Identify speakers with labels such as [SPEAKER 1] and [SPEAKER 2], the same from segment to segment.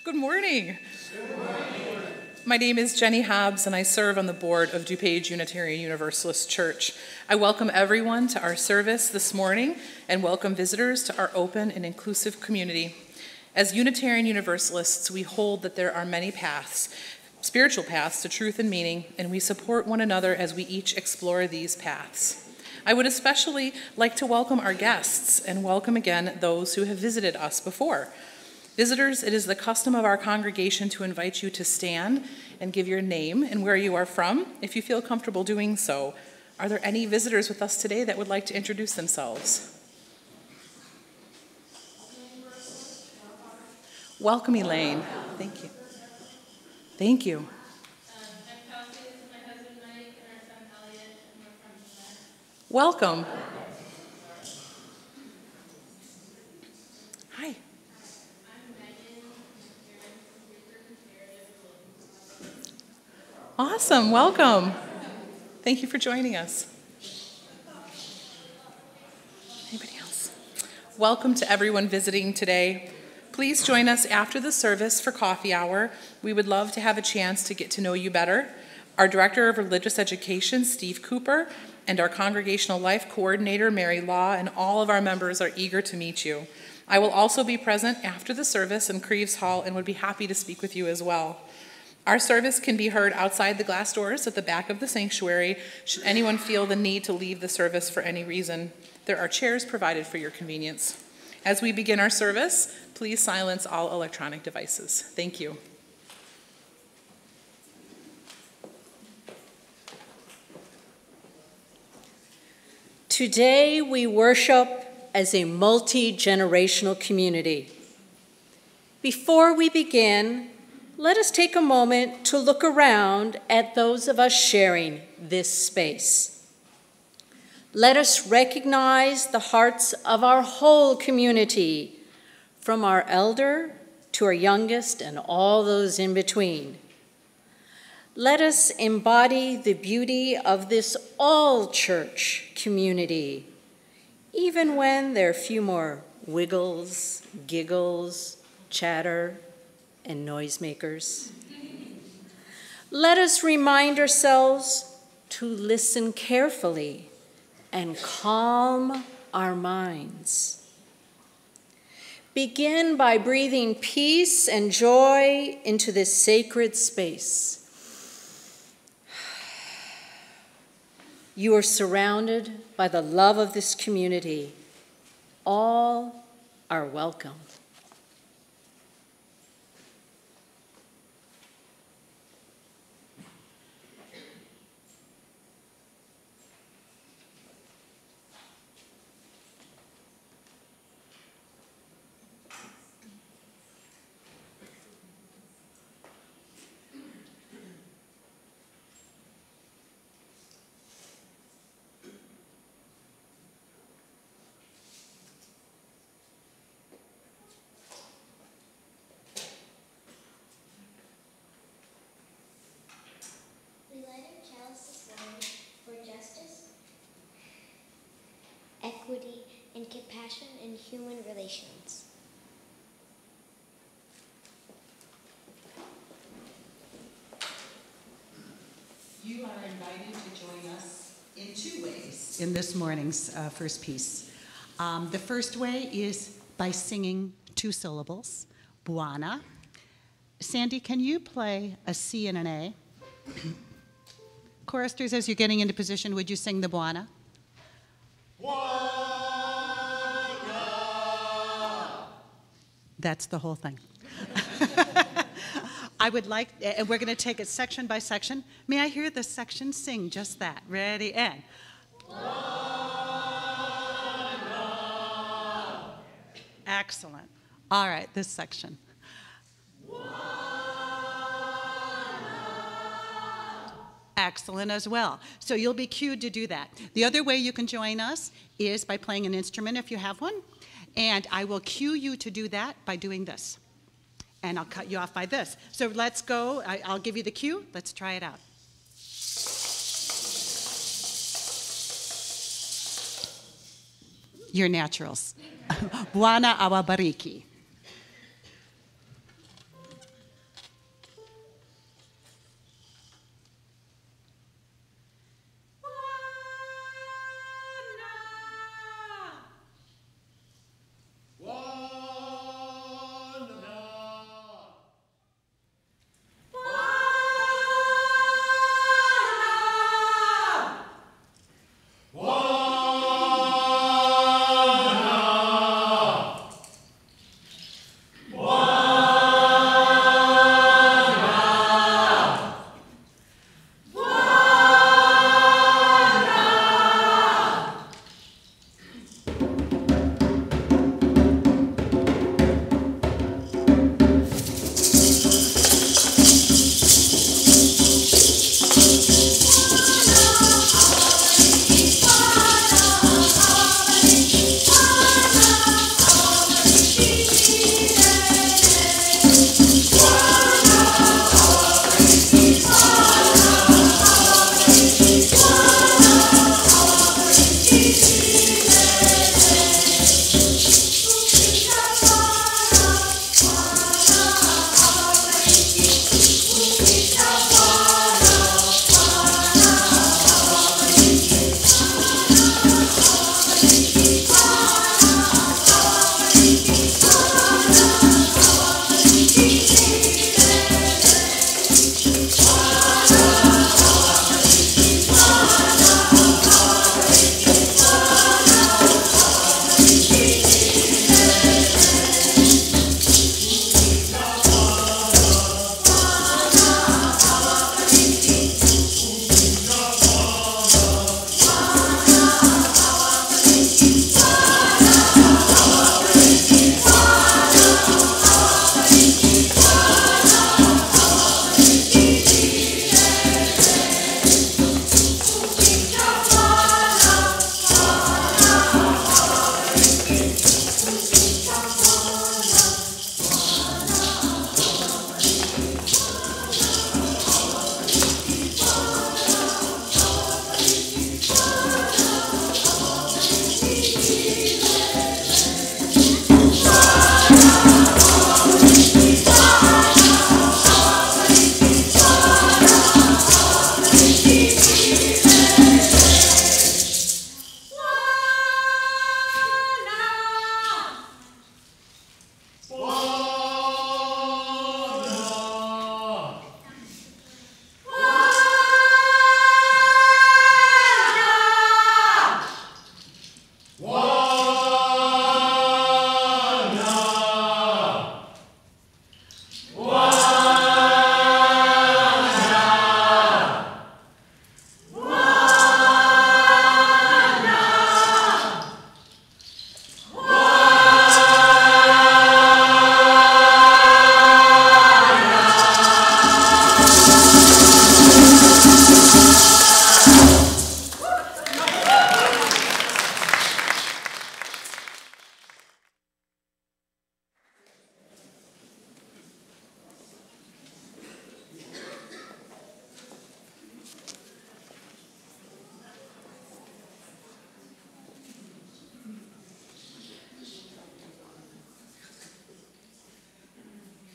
[SPEAKER 1] Good morning. My name is Jenny Hobbs, and I serve on the board of DuPage Unitarian Universalist Church. I welcome everyone to our service this morning and welcome visitors to our open and inclusive community. As Unitarian Universalists, we hold that there are many paths, spiritual paths to truth and meaning, and we support one another as we each explore these paths. I would especially like to welcome our guests and welcome again those who have visited us before. Visitors, it is the custom of our congregation to invite you to stand and give your name and where you are from, if you feel comfortable doing so. Are there any visitors with us today that would like to introduce themselves? Welcome, Elaine. Thank you. Thank you.
[SPEAKER 2] I'm Kelsey, this is my husband Mike, and our son Elliot, and we're from Jeanette.
[SPEAKER 1] Welcome. Hi. Awesome, welcome. Thank you for joining us. Anybody else? Welcome to everyone visiting today. Please join us after the service for coffee hour. We would love to have a chance to get to know you better. Our Director of Religious Education, Steve Cooper, and our Congregational Life Coordinator, Mary Law, and all of our members are eager to meet you. I will also be present after the service in Creeves Hall and would be happy to speak with you as well. Our service can be heard outside the glass doors at the back of the sanctuary should anyone feel the need to leave the service for any reason. There are chairs provided for your convenience. As we begin our service, please silence all electronic devices. Thank you.
[SPEAKER 3] Today we worship as a multi-generational community. Before we begin, let us take a moment to look around at those of us sharing this space. Let us recognize the hearts of our whole community, from our elder to our youngest and all those in between. Let us embody the beauty of this all-church community, even when there are few more wiggles, giggles, chatter, and noisemakers. Let us remind ourselves to listen carefully and calm our minds. Begin by breathing peace and joy into this sacred space. You are surrounded by the love of this community. All are welcome.
[SPEAKER 4] Equity, and compassion in human relations.
[SPEAKER 5] You are invited to join us in two ways in this morning's first piece. The first way is by singing two syllables, Buana. Sandy, can you play a C and an A? Choristers, as you're getting into position, would you sing the Buana? That's the whole thing. I would like, and we're going to take it section by section. May I hear the section sing just that? Ready, and. Excellent. All right, this section. Excellent as well. So you'll be cued to do that. The other way you can join us is by playing an instrument if you have one. And I will cue you to do that by doing this. And I'll cut you off by this. So let's go. I'll give you the cue. Let's try it out. You're naturals. Buana awabariki.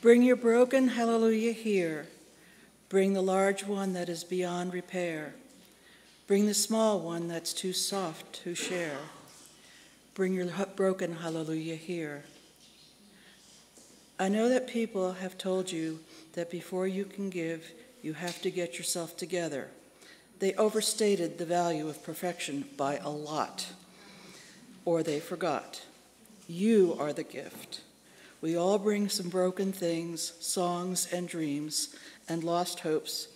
[SPEAKER 6] Bring your broken hallelujah here. Bring the large one that is beyond repair. Bring the small one that's too soft to share. Bring your broken hallelujah here. I know that people have told you that before you can give, you have to get yourself together. They overstated the value of perfection by a lot, or they forgot. You are the gift. We all bring some broken things, songs and dreams, and lost hopes,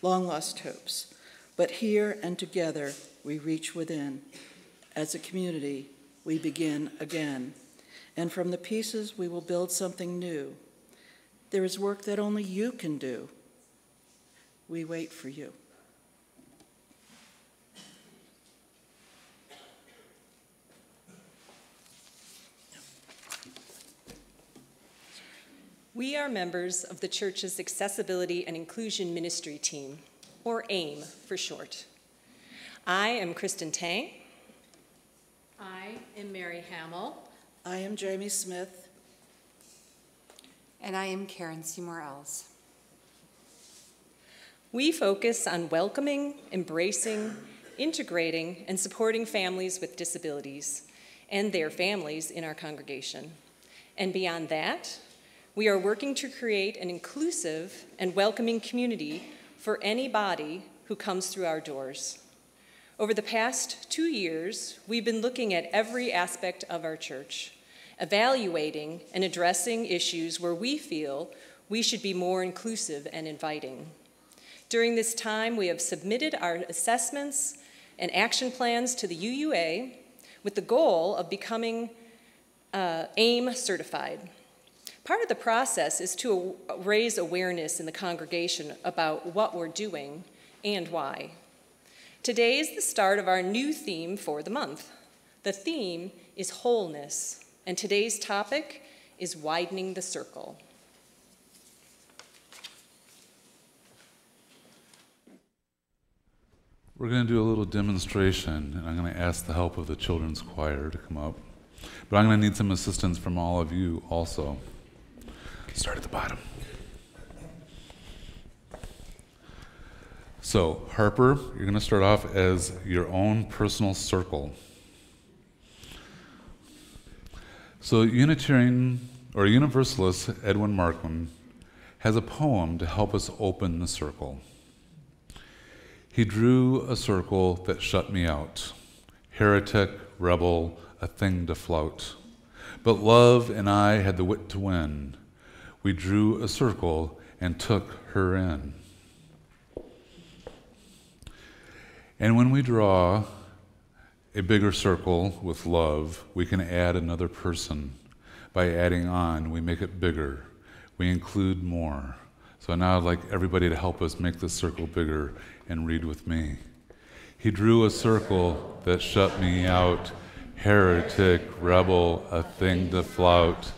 [SPEAKER 6] long lost hopes. But here and together, we reach within. As a community, we begin again. And from the pieces, we will build something new. There is work that only you can do. We wait for you.
[SPEAKER 7] We are members of the church's Accessibility and Inclusion Ministry Team, or AIM for short. I am Kristen Tang.
[SPEAKER 3] I am Mary Hamill.
[SPEAKER 6] I am Jamie Smith.
[SPEAKER 8] And I am Karen Seymour Ells.
[SPEAKER 7] We focus on welcoming, embracing, integrating, and supporting families with disabilities and their families in our congregation. And beyond that, we are working to create an inclusive and welcoming community for anybody who comes through our doors. Over the past 2 years, we've been looking at every aspect of our church, evaluating and addressing issues where we feel we should be more inclusive and inviting. During this time, we have submitted our assessments and action plans to the UUA with the goal of becoming AIM certified. Part of the process is to raise awareness in the congregation about what we're doing and why. Today is the start of our new theme for the month. The theme is Wholeness, and today's topic is Widening the Circle.
[SPEAKER 9] We're going to do a little demonstration, and I'm going to ask the help of the children's choir to come up. But I'm going to need some assistance from all of you also. Start at the bottom. So, Harper, you're going to start off as your own personal circle. So, Unitarian or Universalist Edwin Markham has a poem to help us open the circle. He drew a circle that shut me out, heretic, rebel, a thing to flout. But love and I had the wit to win. We drew a circle and took her in. And when we draw a bigger circle with love, we can add another person. By adding on, we make it bigger. We include more. So now I'd like everybody to help us make this circle bigger and read with me. He drew a circle that shut me out, heretic, rebel, a thing to flout.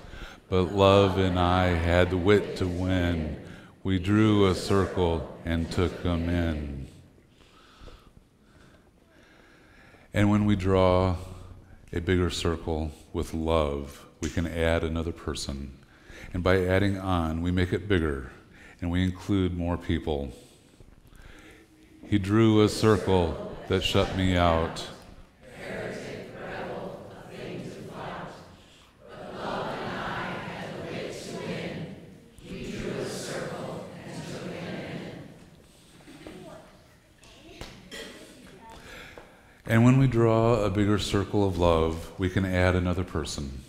[SPEAKER 9] But love and I had the wit to win. We drew a circle and took them in. And when we draw a bigger circle with love, we can add another person. And by adding on, we make it bigger, and we include more people. He drew a circle that shut me out.
[SPEAKER 10] Heretic, rebel, a thing to flout. But love and I had the wit to win. We drew a circle and took him in.
[SPEAKER 9] And when we draw a bigger circle of love, we can add another person.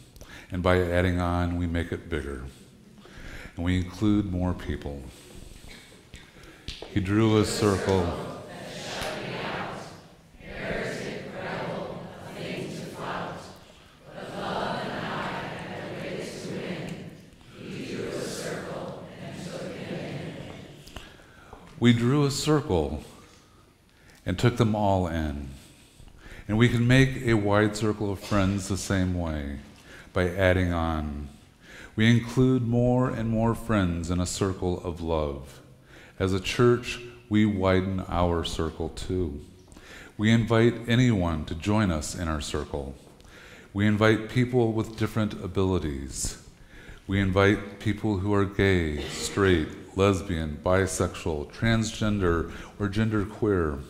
[SPEAKER 9] And by adding on, we make it bigger. And we include more people. He drew a circle. We drew a circle and took them all in. And we can make a wide circle of friends the same way, by adding on. We include more and more friends in a circle of love. As a church, we widen our circle too. We invite anyone to join us in our circle. We invite people with different abilities. We invite people who are gay, straight, lesbian, bisexual, transgender, or genderqueer.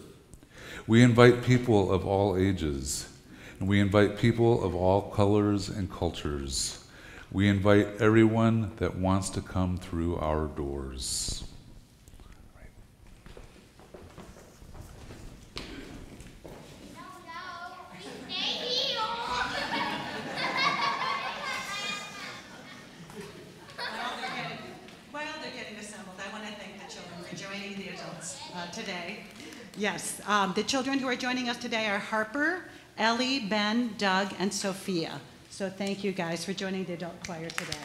[SPEAKER 9] We invite people of all ages, and we invite people of all colors and cultures. We invite everyone that wants to come through our doors.
[SPEAKER 5] Today. Yes, the children who are joining us today are Harper, Ellie, Ben, Doug, and Sophia. So thank you guys for joining the adult choir today.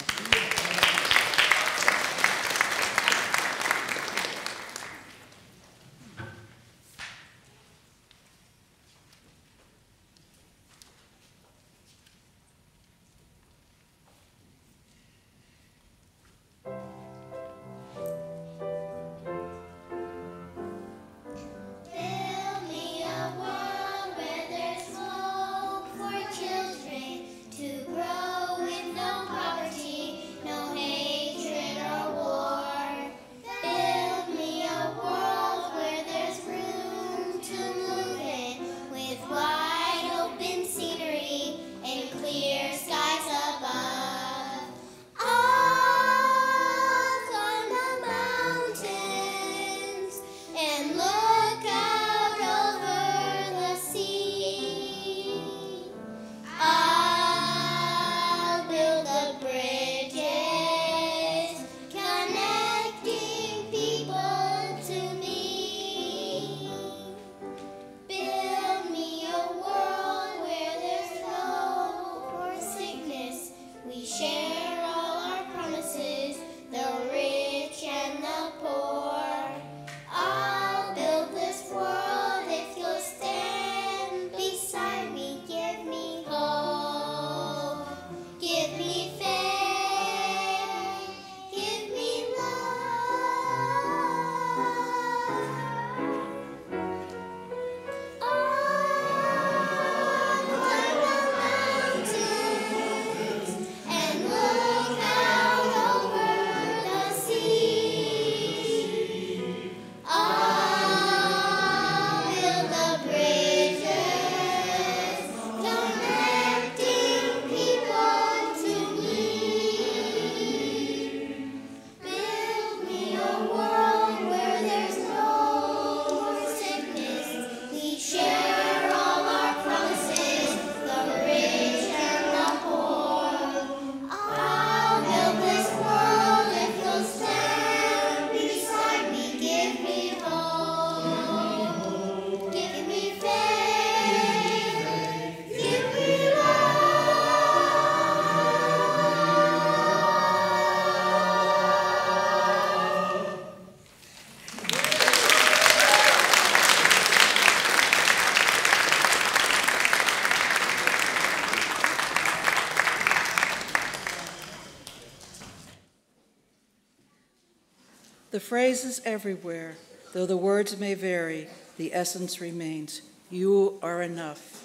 [SPEAKER 6] The phrase is everywhere. Though the words may vary, the essence remains. You are enough.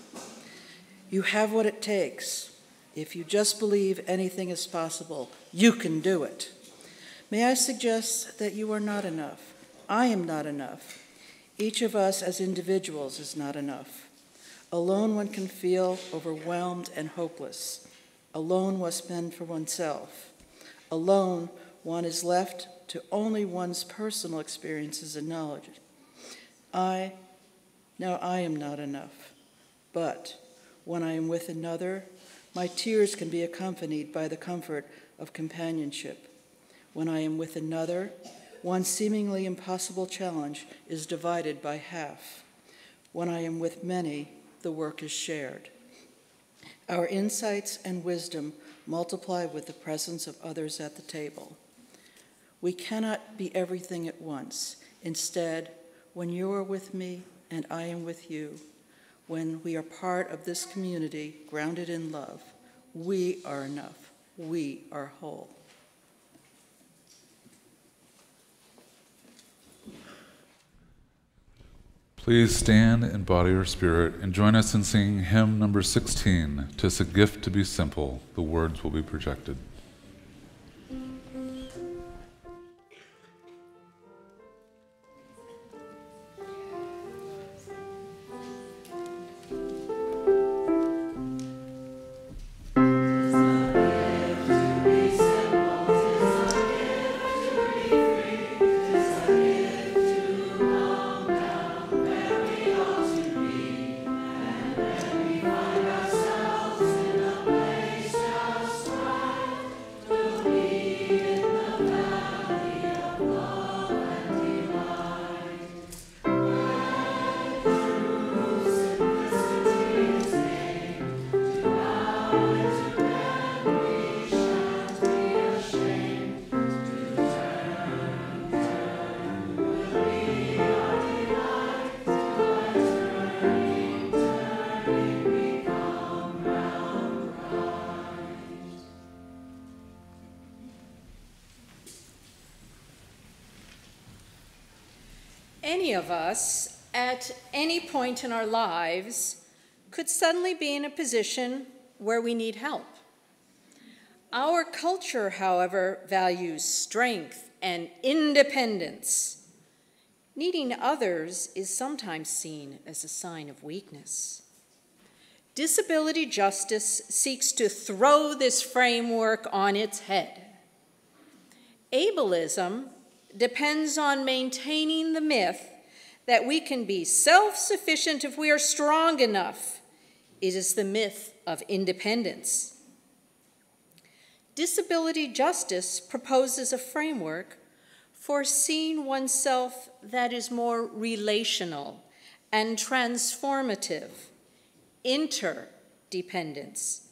[SPEAKER 6] You have what it takes. If you just believe anything is possible, you can do it. May I suggest that you are not enough. I am not enough. Each of us as individuals is not enough. Alone one can feel overwhelmed and hopeless. Alone one spends for oneself. Alone one is left to only one's personal experiences and knowledge. I am not enough. But when I am with another, my tears can be accompanied by the comfort of companionship. When I am with another, one seemingly impossible challenge is divided by half. When I am with many, the work is shared. Our insights and wisdom multiply with the presence of others at the table. We cannot be everything at once. Instead, when you are with me and I am with you, when we are part of this community grounded in love, we are enough. We are whole.
[SPEAKER 9] Please stand in body or spirit and join us in singing hymn number 16, "'Tis a Gift to be Simple." The words will be projected.
[SPEAKER 3] any of us, at any point in our lives, could suddenly be in a position where we need help. Our culture, however, values strength and independence. Needing others is sometimes seen as a sign of weakness. Disability justice seeks to throw this framework on its head. Ableism depends on maintaining the myth that we can be self-sufficient if we are strong enough. It is the myth of independence. Disability justice proposes a framework for seeing oneself that is more relational and transformative, interdependence,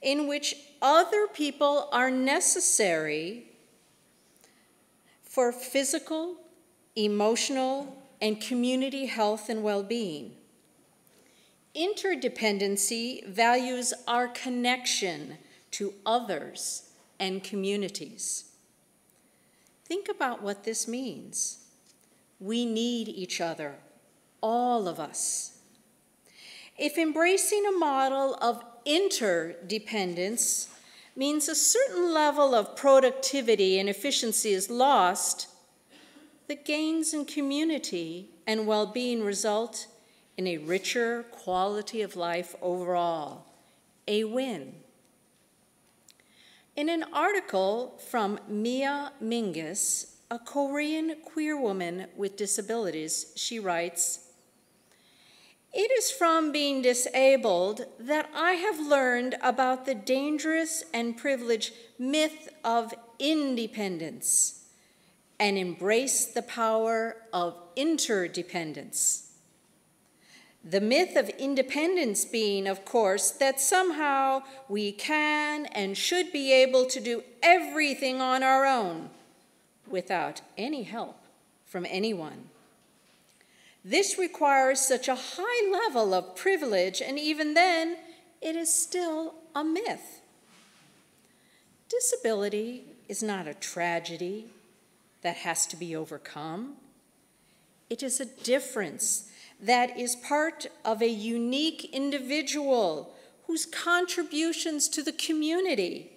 [SPEAKER 3] in which other people are necessary for physical, emotional, and community health and well-being. Interdependency values our connection to others and communities. Think about what this means. We need each other, all of us. If embracing a model of interdependence means a certain level of productivity and efficiency is lost, the gains in community and well-being result in a richer quality of life overall, a win. In an article from Mia Mingus, a Korean queer woman with disabilities, she writes, "It is from being disabled that I have learned about the dangerous and privileged myth of independence and embraced the power of interdependence. The myth of independence being, of course, that somehow we can and should be able to do everything on our own without any help from anyone. This requires such a high level of privilege, and even then, it is still a myth. Disability is not a tragedy that has to be overcome. It is a difference that is part of a unique individual whose contributions to the community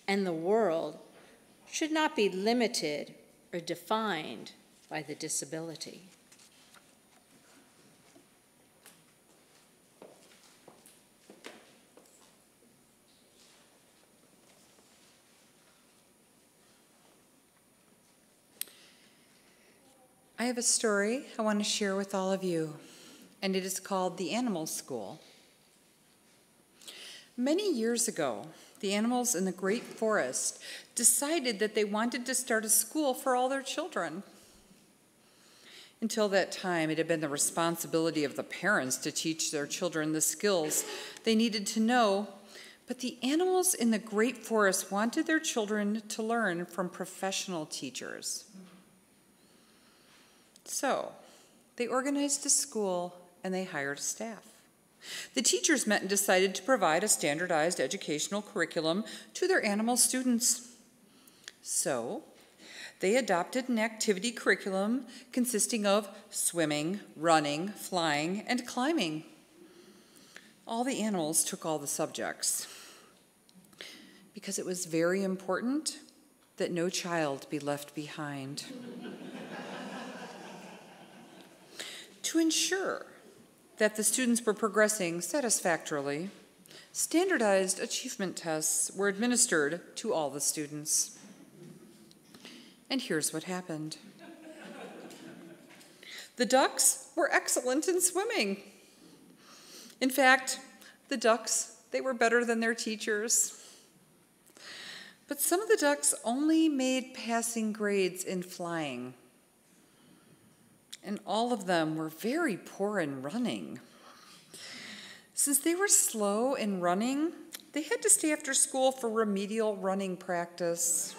[SPEAKER 3] and the world should not be limited or defined by the disability."
[SPEAKER 8] I have a story I want to share with all of you, and it is called The Animal School. Many years ago, the animals in the Great Forest decided that they wanted to start a school for all their children. Until that time, it had been the responsibility of the parents to teach their children the skills they needed to know, but the animals in the Great Forest wanted their children to learn from professional teachers. So, they organized a school and they hired a staff. The teachers met and decided to provide a standardized educational curriculum to their animal students. So, they adopted an activity curriculum consisting of swimming, running, flying, and climbing. All the animals took all the subjects because it was very important that no child be left behind. To ensure that the students were progressing satisfactorily, standardized achievement tests were administered to all the students. And here's what happened. The ducks were excellent in swimming. In fact, the ducks, they were better than their teachers. But some of the ducks only made passing grades in flying. And all of them were very poor in running. Since they were slow in running, they had to stay after school for remedial running practice.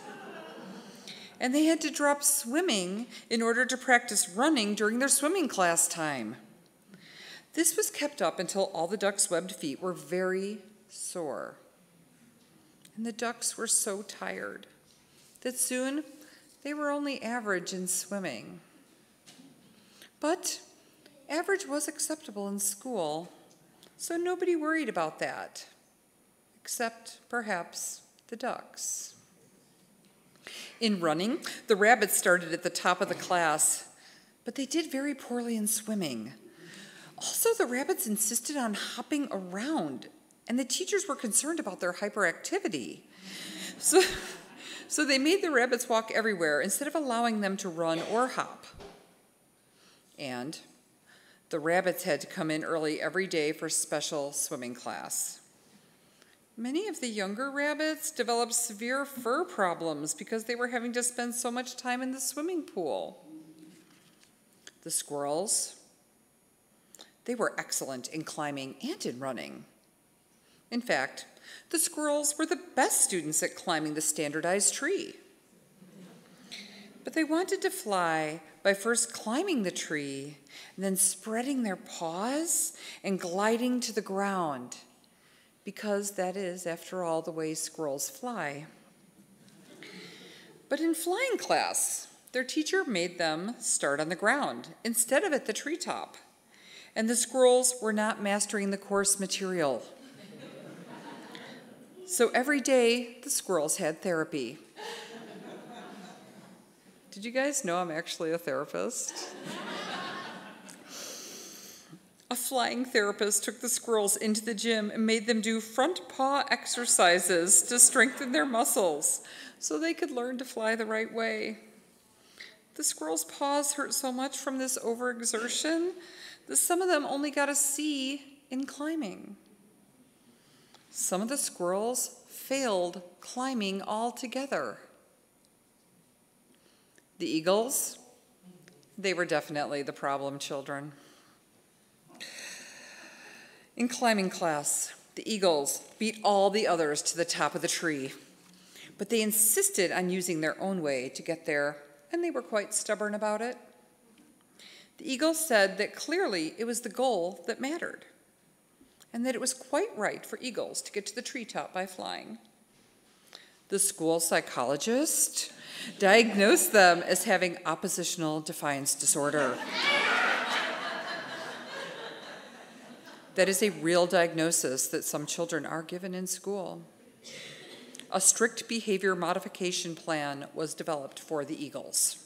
[SPEAKER 8] And they had to drop swimming in order to practice running during their swimming class time. This was kept up until all the ducks' webbed feet were very sore. And the ducks were so tired that soon they were only average in swimming. But average was acceptable in school, so nobody worried about that, except perhaps the ducks. In running, the rabbits started at the top of the class, but they did very poorly in swimming. Also, the rabbits insisted on hopping around, and the teachers were concerned about their hyperactivity. So they made the rabbits walk everywhere instead of allowing them to run or hop. And the rabbits had to come in early every day for special swimming class. Many of the younger rabbits developed severe fur problems because they were having to spend so much time in the swimming pool. The squirrels, they were excellent in climbing and in running. In fact, the squirrels were the best students at climbing the standardized tree. But they wanted to fly by first climbing the tree and then spreading their paws and gliding to the ground, because that is, after all, the way squirrels fly. But in flying class, their teacher made them start on the ground instead of at the treetop, and the squirrels were not mastering the course material. So every day, the squirrels had therapy. Did you guys know I'm actually a therapist? A flying therapist took the squirrels into the gym and made them do front paw exercises to strengthen their muscles so they could learn to fly the right way. The squirrels' paws hurt so much from this overexertion that some of them only got a C in climbing. Some of the squirrels failed climbing altogether. The eagles, they were definitely the problem children. In climbing class, the eagles beat all the others to the top of the tree, but they insisted on using their own way to get there, and they were quite stubborn about it. The eagles said that clearly it was the goal that mattered, and that it was quite right for eagles to get to the treetop by flying. The school psychologist diagnosed them as having oppositional defiance disorder. That is a real diagnosis that some children are given in school. A strict behavior modification plan was developed for the eagles.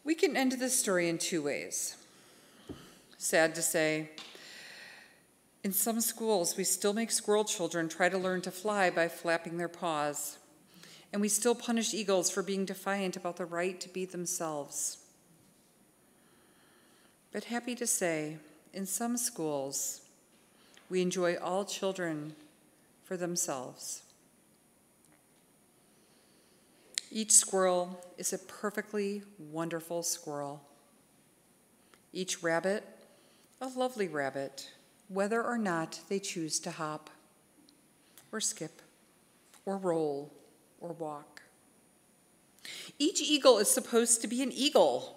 [SPEAKER 8] We can end this story in two ways. Sad to say, in some schools, we still make squirrel children try to learn to fly by flapping their paws, and we still punish eagles for being defiant about the right to be themselves. But happy to say, in some schools, we enjoy all children for themselves. Each squirrel is a perfectly wonderful squirrel. Each rabbit, a lovely rabbit, whether or not they choose to hop, or skip, or roll, or walk. Each eagle is supposed to be an eagle,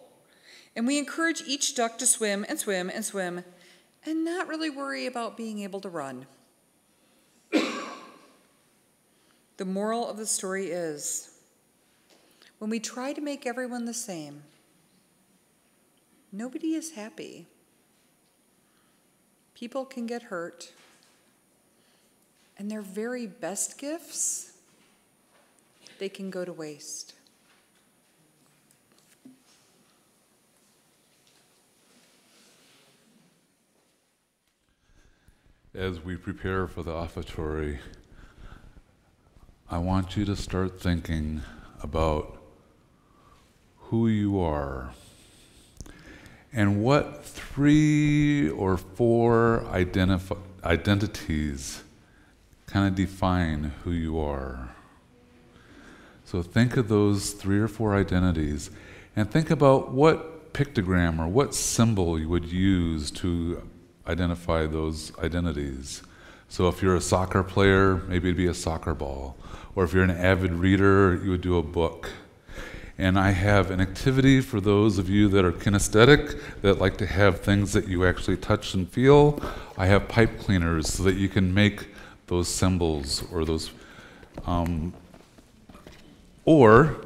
[SPEAKER 8] and we encourage each duck to swim and swim and swim, and not really worry about being able to run. The moral of the story is, when we try to make everyone the same, nobody is happy. People can get hurt, and their very best gifts, they can go to waste.
[SPEAKER 9] As we prepare for the offertory, I want you to start thinking about who you are and what 3 or 4 identities kind of define who you are. So think of those 3 or 4 identities and think about what pictogram or what symbol you would use to identify those identities. So if you're a soccer player, maybe it'd be a soccer ball. Or if you're an avid reader, you would do a book. And I have an activity for those of you that are kinesthetic, that like to have things that you actually touch and feel. I have pipe cleaners so that you can make those symbols or those. Or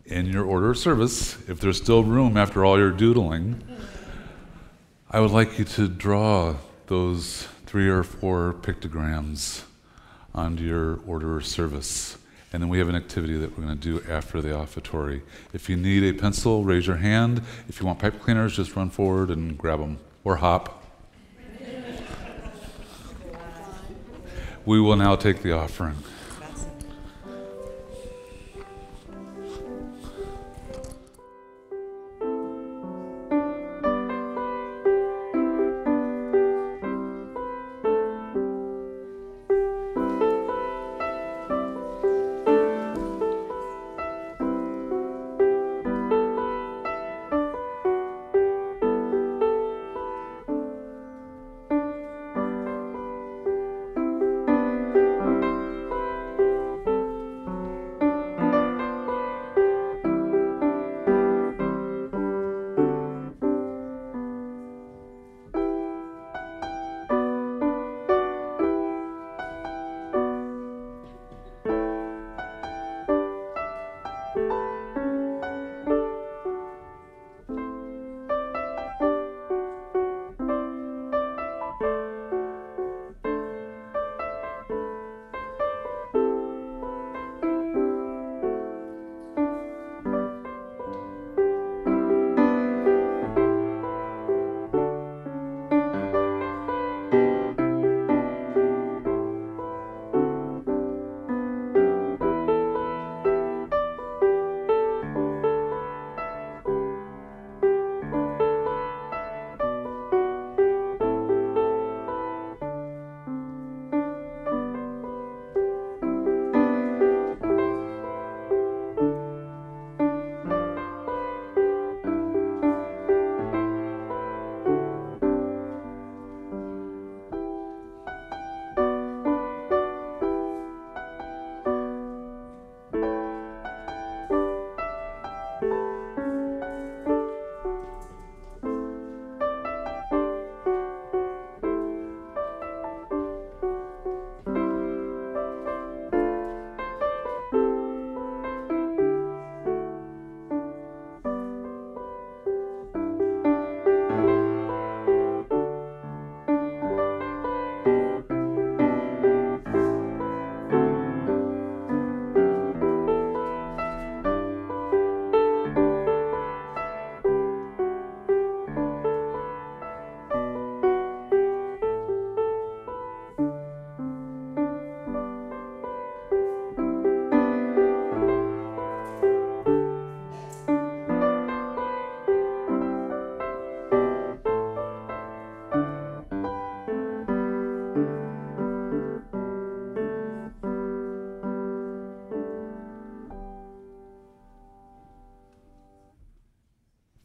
[SPEAKER 9] in your order of service, if there's still room after all your doodling, I would like you to draw those 3 or 4 pictograms onto your order of service. And then we have an activity that we're going to do after the offertory. If you need a pencil, raise your hand. If you want pipe cleaners, just run forward and grab them, or hop. We will now take the offering.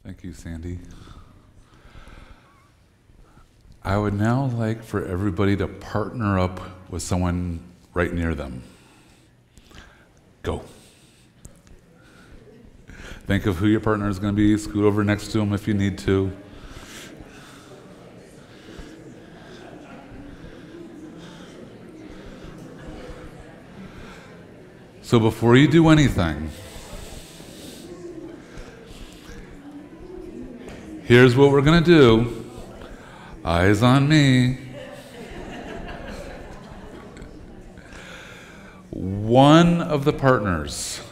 [SPEAKER 9] Thank you, Sandy. I would now like for everybody to partner up with someone right near them. Go. Think of who your partner is going to be. Scoot over next to them if you need to. So before you do anything, here's what we're going to do. Eyes on me. One of the partners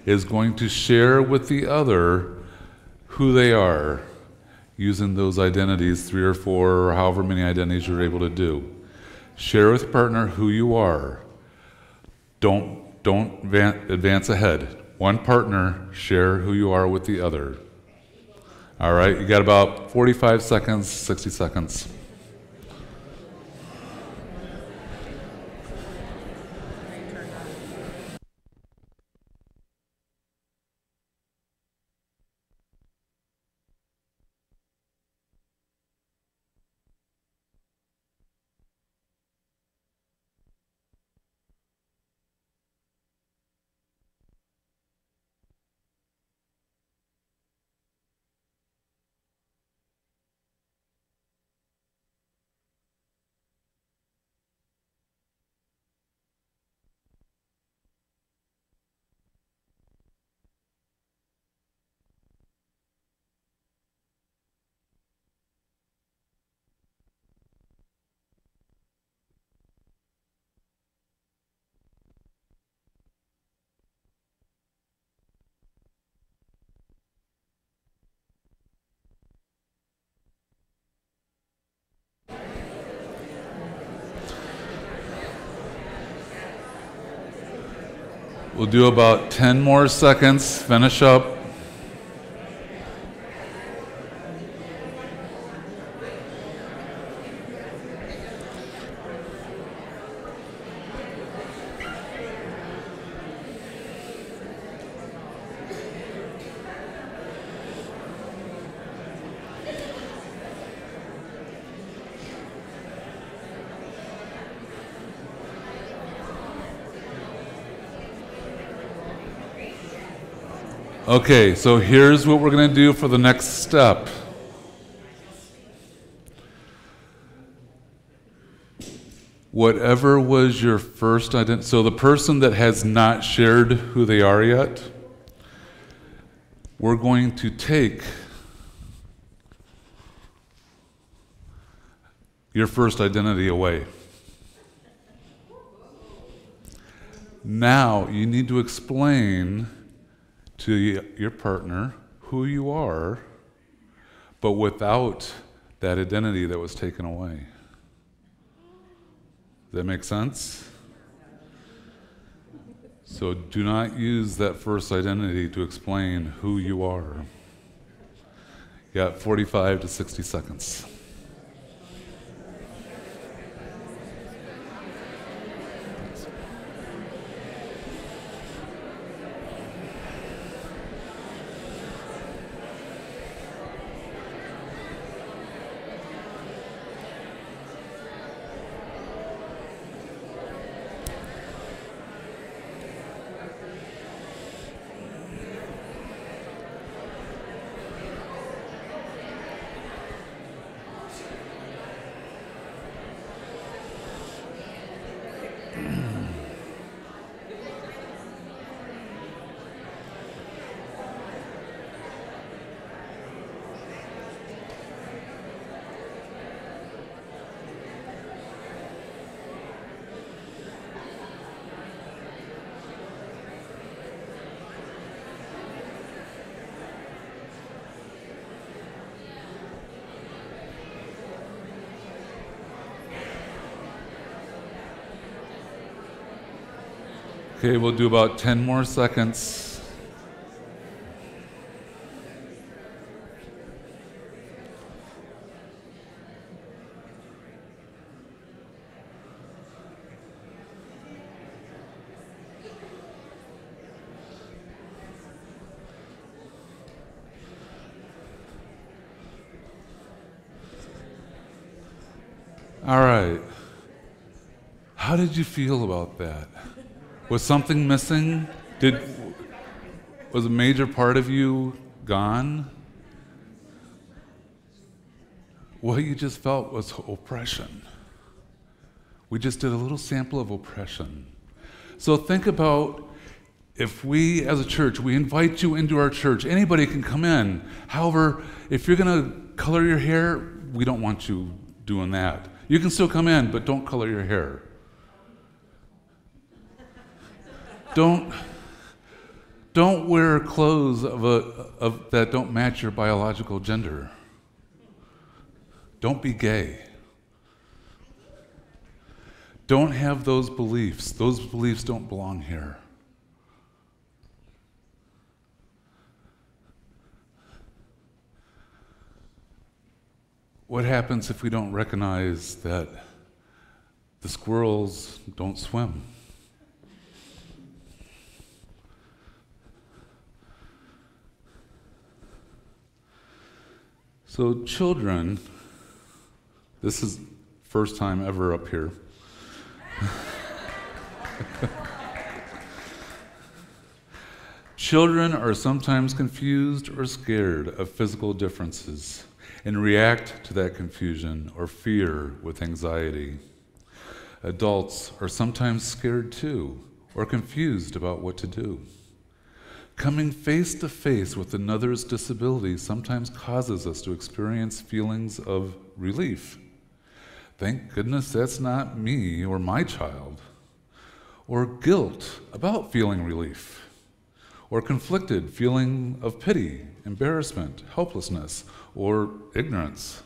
[SPEAKER 9] is going to share with the other who they are, using those identities, 3 or 4, or however many identities you're able to do. Share with your partner who you are. Don't advance ahead. One partner, share who you are with the other. All right, you got about 45 seconds, 60 seconds. We'll do about 10 more seconds, finish up. Okay, so here's what we're going to do for the next step. Whatever was your first identity, so the person that has not shared who they are yet, we're going to take your first identity away. Now you need to explain to your partner who you are, but without that identity that was taken away. Does that make sense? So do not use that first identity to explain who you are. You got 45 to 60 seconds. Okay, we'll do about 10 more seconds. All right. How did you feel about that? Was something missing? Was a major part of you gone? What you just felt was oppression. We just did a little sample of oppression. So think about if we, as a church, we invite you into our church. Anybody can come in. However, if you're going to color your hair, we don't want you doing that. You can still come in, but don't color your hair. Don't wear clothes that don't match your biological gender. Don't be gay. Don't have those beliefs. Those beliefs don't belong here. What happens if we don't recognize that the squirrels don't swim? So children, this is first time ever up here. Children are sometimes confused or scared of physical differences and react to that confusion or fear with anxiety. Adults are sometimes scared too or confused about what to do. Coming face to face with another's disability sometimes causes us to experience feelings of relief. Thank goodness that's not me or my child. Or guilt about feeling relief. Or conflicted feeling of pity, embarrassment, helplessness, or ignorance.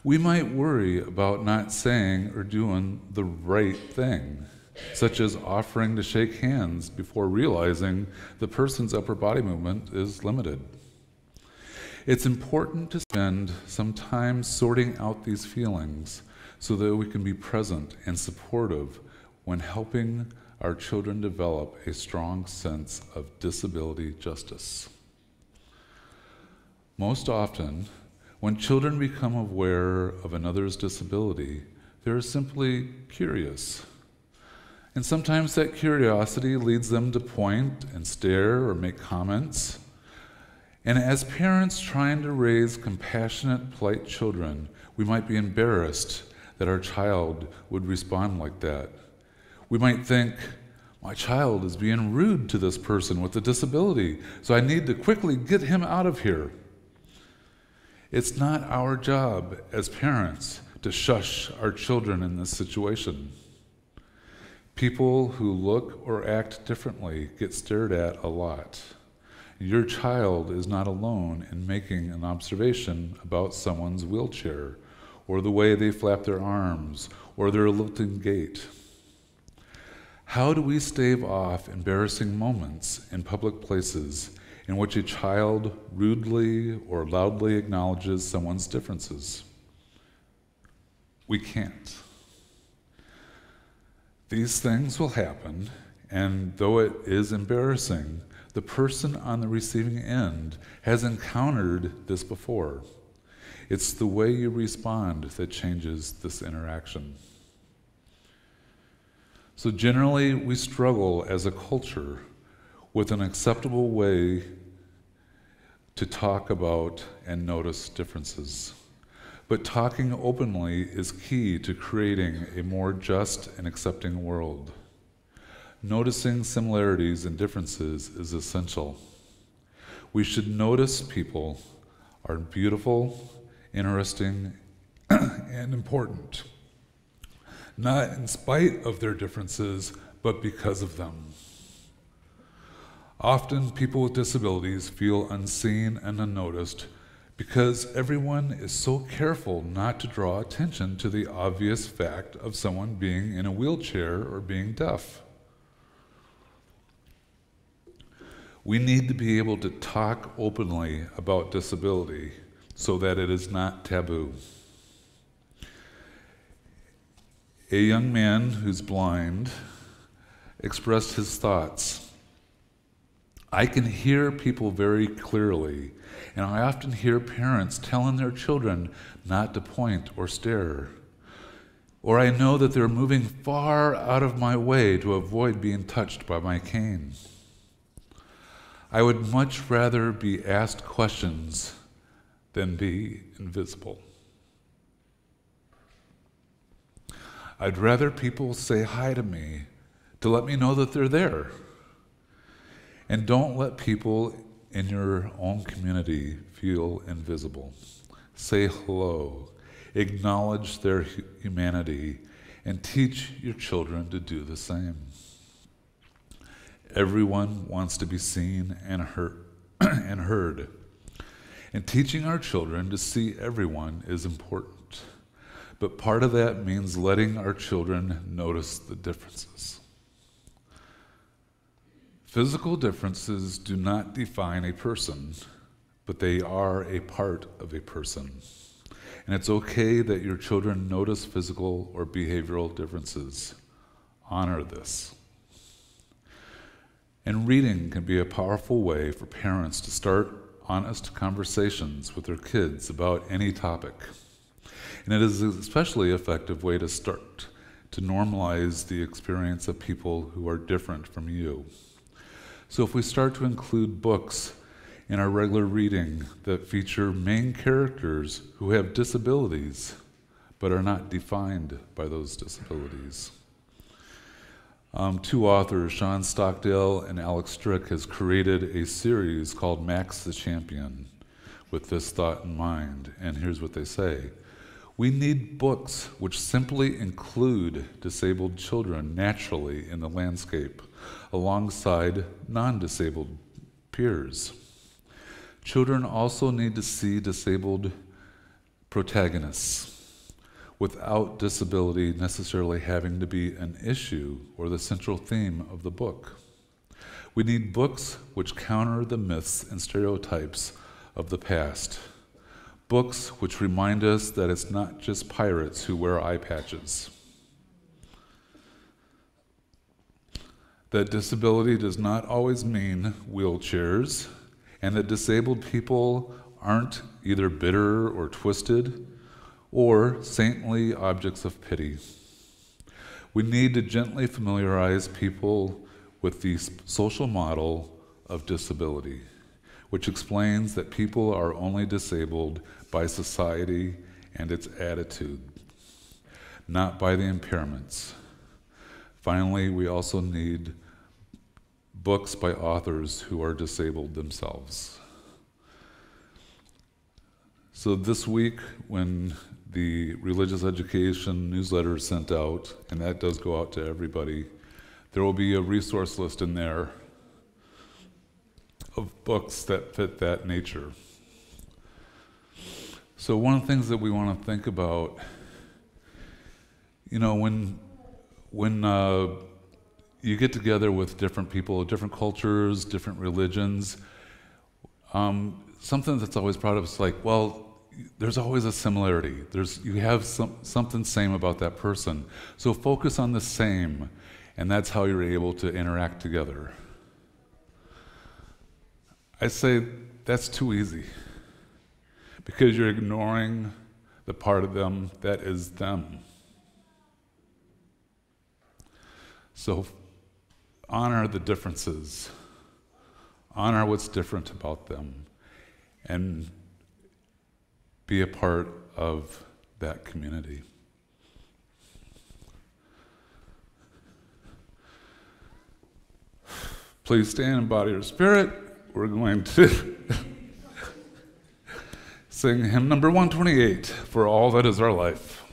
[SPEAKER 9] We might worry about not saying or doing the right thing. such as offering to shake hands before realizing the person's upper body movement is limited. It's important to spend some time sorting out these feelings so that we can be present and supportive when helping our children develop a strong sense of disability justice. Most often, when children become aware of another's disability, they're simply curious. And sometimes that curiosity leads them to point and stare or make comments. And as parents trying to raise compassionate, polite children, we might be embarrassed that our child would respond like that. We might think, my child is being rude to this person with a disability, so I need to quickly get him out of here. It's not our job as parents to shush our children in this situation. People who look or act differently get stared at a lot. Your child is not alone in making an observation about someone's wheelchair, or the way they flap their arms, or their lilting gait. How do we stave off embarrassing moments in public places in which a child rudely or loudly acknowledges someone's differences? We can't. These things will happen, and though it is embarrassing, the person on the receiving end has encountered this before. It's the way you respond that changes this interaction. So generally, we struggle as a culture with an acceptable way to talk about and notice differences. But talking openly is key to creating a more just and accepting world. Noticing similarities and differences is essential. We should notice people are beautiful, interesting, and important, not in spite of their differences, but because of them. Often, people with disabilities feel unseen and unnoticed because everyone is so careful not to draw attention to the obvious fact of someone being in a wheelchair or being deaf. We need to be able to talk openly about disability so that it is not taboo. A young man who's blind expressed his thoughts. I can hear people very clearly, and I often hear parents telling their children not to point or stare. Or I know that they're moving far out of my way to avoid being touched by my cane. I would much rather be asked questions than be invisible. I'd rather people say hi to me to let me know that they're there. And don't let people in your own community feel invisible. Say hello, acknowledge their humanity, and teach your children to do the same. Everyone wants to be seen and heard. And teaching our children to see everyone is important. But part of that means letting our children notice the differences. Physical differences do not define a person, but they are a part of a person. And it's okay that your children notice physical or behavioral differences. Honor this. And reading can be a powerful way for parents to start honest conversations with their kids about any topic. And it is an especially effective way to start to normalize the experience of people who are different from you. So if we start to include books in our regular reading that feature main characters who have disabilities but are not defined by those disabilities. Two authors, Sean Stockdale and Alex Strick, has created a series called Max the Champion with this thought in mind. And here's what they say. We need books which simply include disabled children naturally in the landscape, alongside non-disabled peers. Children also need to see disabled protagonists. without disability necessarily having to be an issue or the central theme of the book. We need books which counter the myths and stereotypes of the past. Books which remind us that it's not just pirates who wear eye patches. That disability does not always mean wheelchairs, and that disabled people aren't either bitter or twisted or saintly objects of pity. We need to gently familiarize people with the social model of disability, which explains that people are only disabled by society and its attitude, not by the impairments. Finally, we also need books by authors who are disabled themselves. So this week, when the religious education newsletter is sent out, and that does go out to everybody, there will be a resource list in there of books that fit that nature. So one of the things that we want to think about, you know, when you get together with different people, different cultures, different religions, something that's always brought up is like, well, there's always a similarity. You have something same about that person. So focus on the same, and that's how you're able to interact together. I say that's too easy, because you're ignoring the part of them that is them. So honor the differences, honor what's different about them, and be a part of that community. Please stand in body or spirit. We're going to sing hymn number 128, For All That Is Our Life.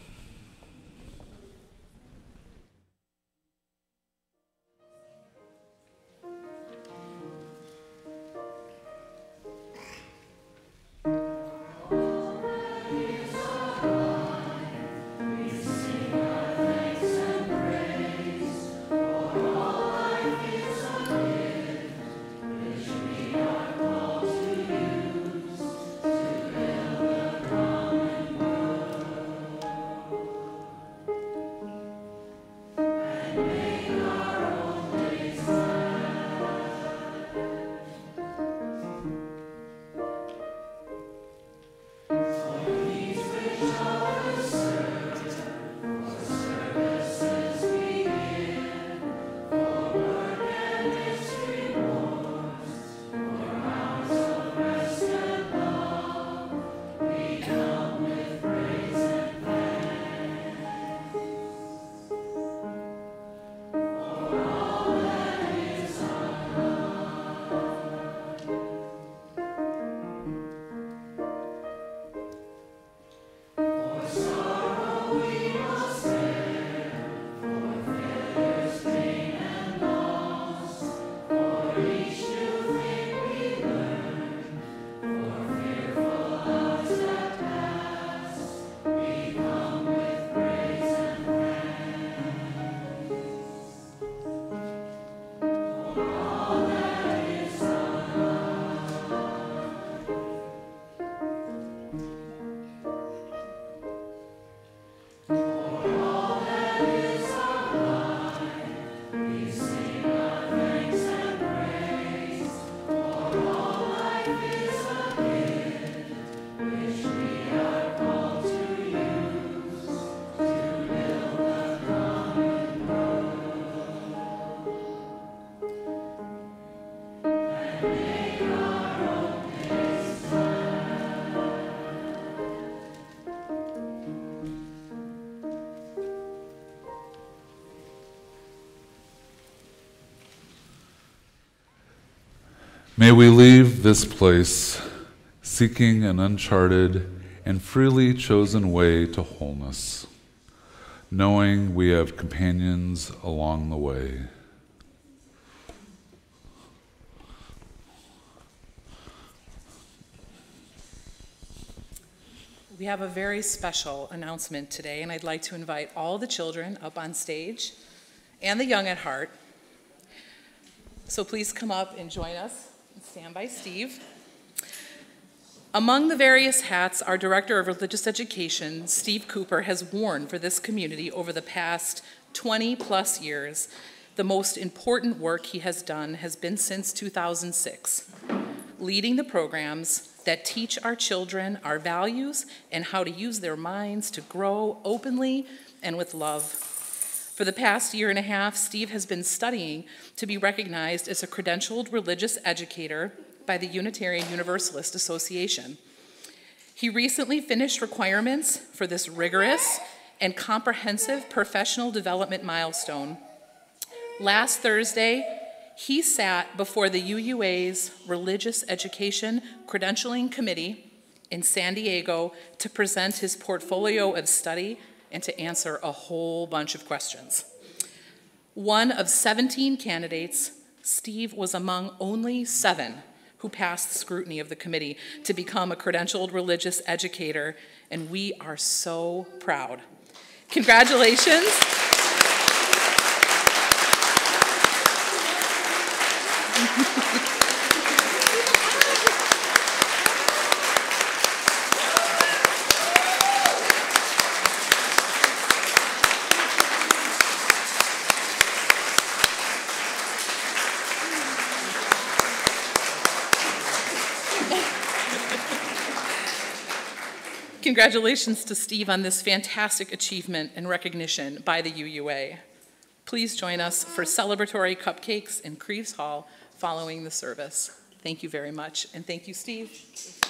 [SPEAKER 9] May we leave this place seeking an uncharted and freely chosen way to wholeness, knowing we have companions along the way.
[SPEAKER 1] we have a very special announcement today, and I'd like to invite all the children up on stage and the young at heart. So please come up and join us and stand by Steve. Among the various hats our Director of Religious Education, Steve Cooper, has worn for this community over the past 20-plus years, the most important work he has done has been since 2006, leading the programs that teach our children our values and how to use their minds to grow openly and with love. For the past year and a half, Steve has been studying to be recognized as a credentialed religious educator by the Unitarian Universalist Association. He recently finished requirements for this rigorous and comprehensive professional development milestone. Last Thursday, he sat before the UUA's Religious Education Credentialing Committee in San Diego to present his portfolio of study and to answer a whole bunch of questions. One of 17 candidates, Steve was among only 7 who passed the scrutiny of the committee to become a credentialed religious educator, and we are so proud. Congratulations. Congratulations to Steve on this fantastic achievement and recognition by the UUA. Please join us for celebratory cupcakes in Creeves Hall following the service. Thank you very much, and thank you, Steve.